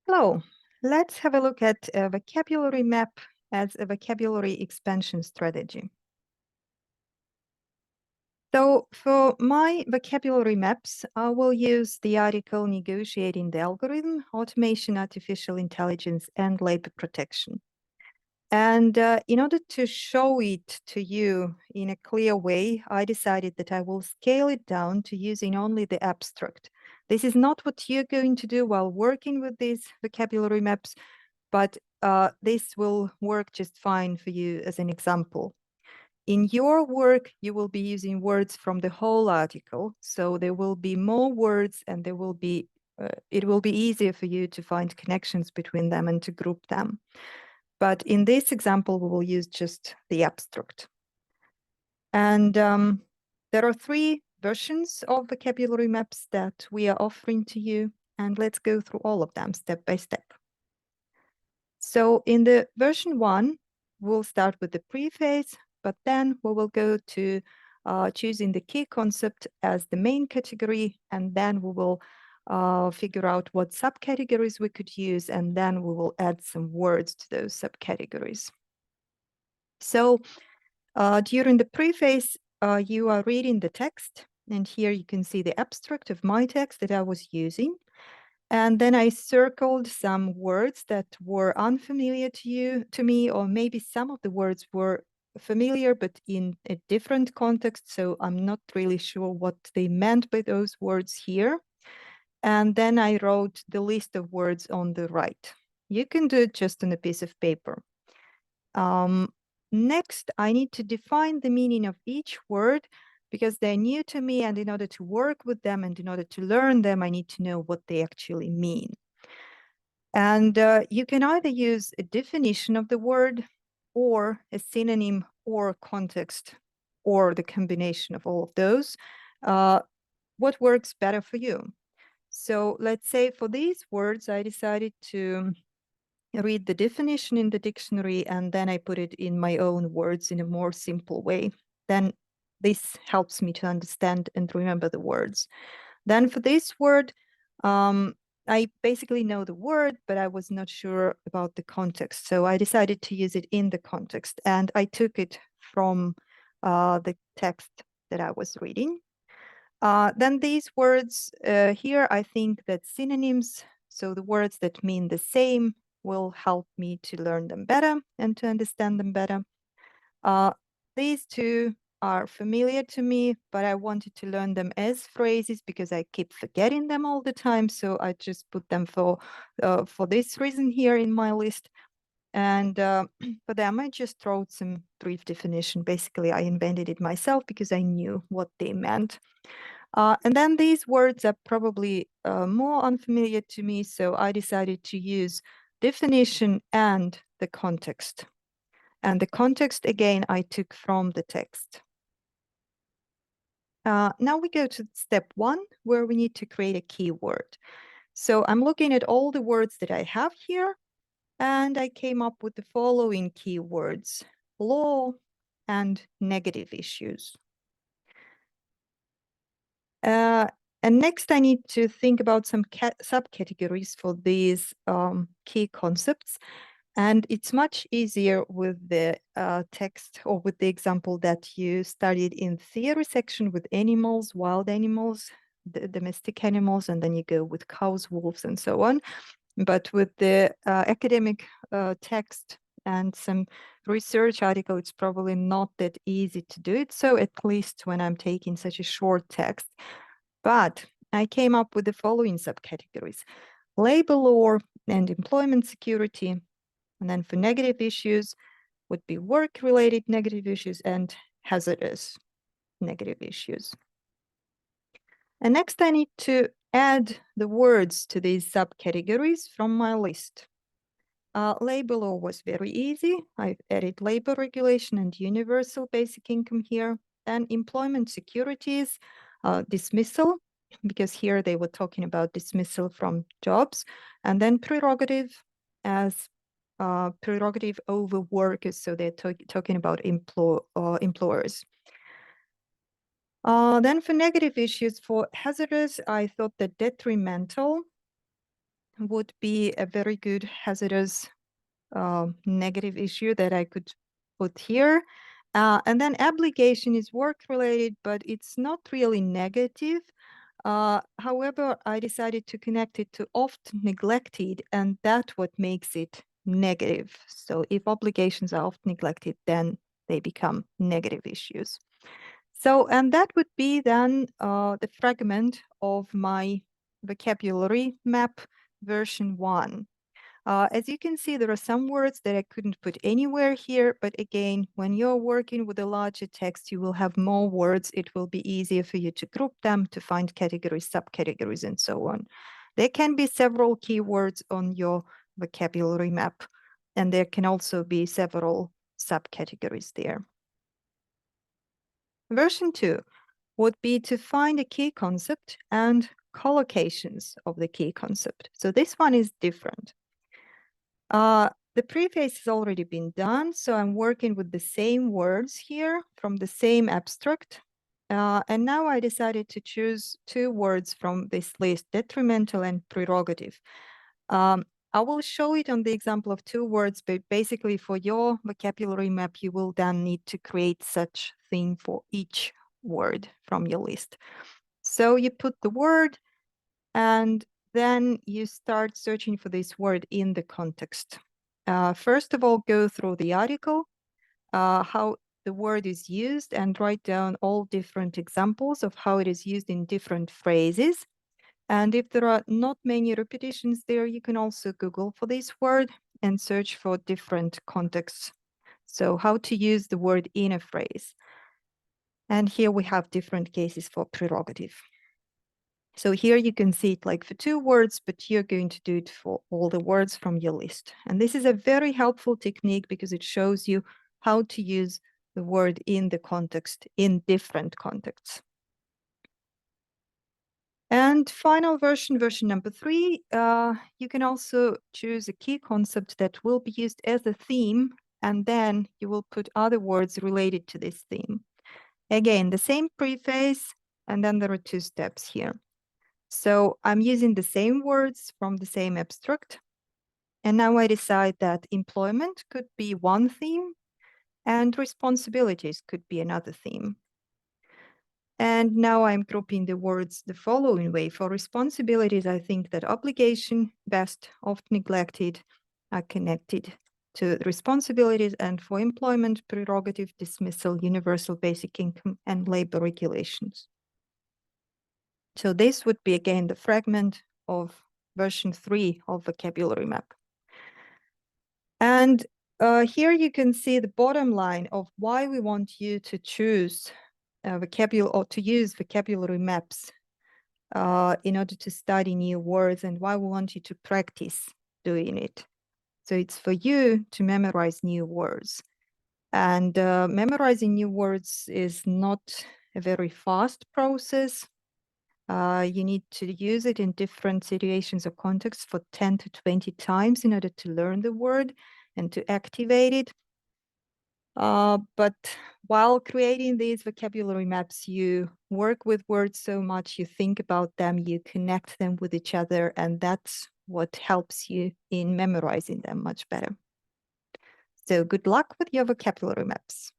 Hello, let's have a look at a vocabulary map as a vocabulary expansion strategy. So for my vocabulary maps, I will use the article Negotiating the Algorithm, Automation, Artificial Intelligence, and Labor Protection. And in order to show it to you in a clear way, I decided that I will scale it down to using only the abstract. This is not what you're going to do while working with these vocabulary maps, but this will work just fine for you as an example. In your work, you will be using words from the whole article, so there will be more words and there will be it will be easier for you to find connections between them and to group them. But in this example, we will use just the abstract. And there are 3 versions of vocabulary maps that we are offering to you, and let's go through all of them step by step. So in the version 1, we'll start with the preface, but then we will go to choosing the key concept as the main category, and then we will figure out what subcategories we could use, and then we will add some words to those subcategories. So during the preface, you are reading the text, and here you can see the abstract of my text that I was using. And then I circled some words that were unfamiliar to me, or maybe some of the words were familiar, but in a different context. So I'm not really sure what they meant by those words here. And then I wrote the list of words on the right. You can do it just on a piece of paper. Next, I need to define the meaning of each word because they're new to me, and in order to work with them and in order to learn them, I need to know what they actually mean. And you can either use a definition of the word or a synonym or context or the combination of all of those. What works better for you? So let's say for these words, I decided to read the definition in the dictionary and then I put it in my own words in a more simple way. Then this helps me to understand and remember the words. Then for this word, I basically know the word, but I was not sure about the context. So I decided to use it in the context and I took it from the text that I was reading. Then these words here, I think that synonyms, so the words that mean the same, will help me to learn them better and to understand them better. These 2 are familiar to me, but I wanted to learn them as phrases because I keep forgetting them all the time. So I just put them for this reason here in my list. And for them, I just wrote some brief definition. Basically, I invented it myself because I knew what they meant. And then these words are probably more unfamiliar to me, so I decided to use definition and the context. And the context, again, I took from the text. Now we go to step 1, where we need to create a keyword. So I'm looking at all the words that I have here, and I came up with the following keywords: law and negative issues. And next, I need to think about some subcategories for these key concepts. And it's much easier with the text or with the example that you studied in theory section with animals, wild animals, the domestic animals, and then you go with cows, wolves, and so on. But with the academic text and some research article, it's probably not that easy to do it. So at least when I'm taking such a short text. But I came up with the following subcategories: labor law and employment security. And then for negative issues would be work-related negative issues and hazardous negative issues. And next I need to add the words to these subcategories from my list. Labor law was very easy. I've added labor regulation and universal basic income here. And employment securities, dismissal, because here they were talking about dismissal from jobs. And then prerogative as prerogative over workers. So they're talking about employers. Then for negative issues, for hazardous, I thought that detrimental would be a very good hazardous negative issue that I could put here. And then obligation is work related, but it's not really negative. However, I decided to connect it to oft neglected, and that's what makes it negative. So if obligations are oft neglected, then they become negative issues. So, and that would be then the fragment of my vocabulary map version 1. As you can see, there are some words that I couldn't put anywhere here, but again, when you're working with a larger text, you will have more words. It will be easier for you to group them, to find categories, subcategories, and so on. There can be several keywords on your vocabulary map, and there can also be several subcategories there. Version 2 would be to find a key concept and collocations of the key concept. So this one is different. The preface has already been done, so I'm working with the same words here from the same abstract. And now I decided to choose 2 words from this list, detrimental and prerogative. I will show it on the example of 2 words, but basically for your vocabulary map, you will then need to create such thing for each word from your list. So you put the word, and then you start searching for this word in the context. First of all, go through the article, how the word is used, and write down all different examples of how it is used in different phrases. And if there are not many repetitions there, you can also Google for this word and search for different contexts. So how to use the word in a phrase. And here we have different cases for prerogative. So here you can see it like for 2 words, but you're going to do it for all the words from your list. And this is a very helpful technique because it shows you how to use the word in the context, in different contexts. And final version, version number 3, you can also choose a key concept that will be used as a theme, and then you will put other words related to this theme. Again, the same preface, and then there are 2 steps here. So I'm using the same words from the same abstract. And now I decide that employment could be one theme and responsibilities could be another theme. And now I'm grouping the words the following way. For responsibilities, I think that obligation, best, oft neglected, are connected to responsibilities, and for employment, prerogative, dismissal, universal basic income, and labor regulations. So this would be again the fragment of version 3 of vocabulary map. And here you can see the bottom line of why we want you to choose vocabulary or to use vocabulary maps in order to study new words, and why we want you to practice doing it. So it's for you to memorize new words. And memorizing new words is not a very fast process. You need to use it in different situations or contexts for 10 to 20 times in order to learn the word and to activate it. But while creating these vocabulary maps, you work with words so much, you think about them, you connect them with each other, and that's what helps you in memorizing them much better. So good luck with your vocabulary maps.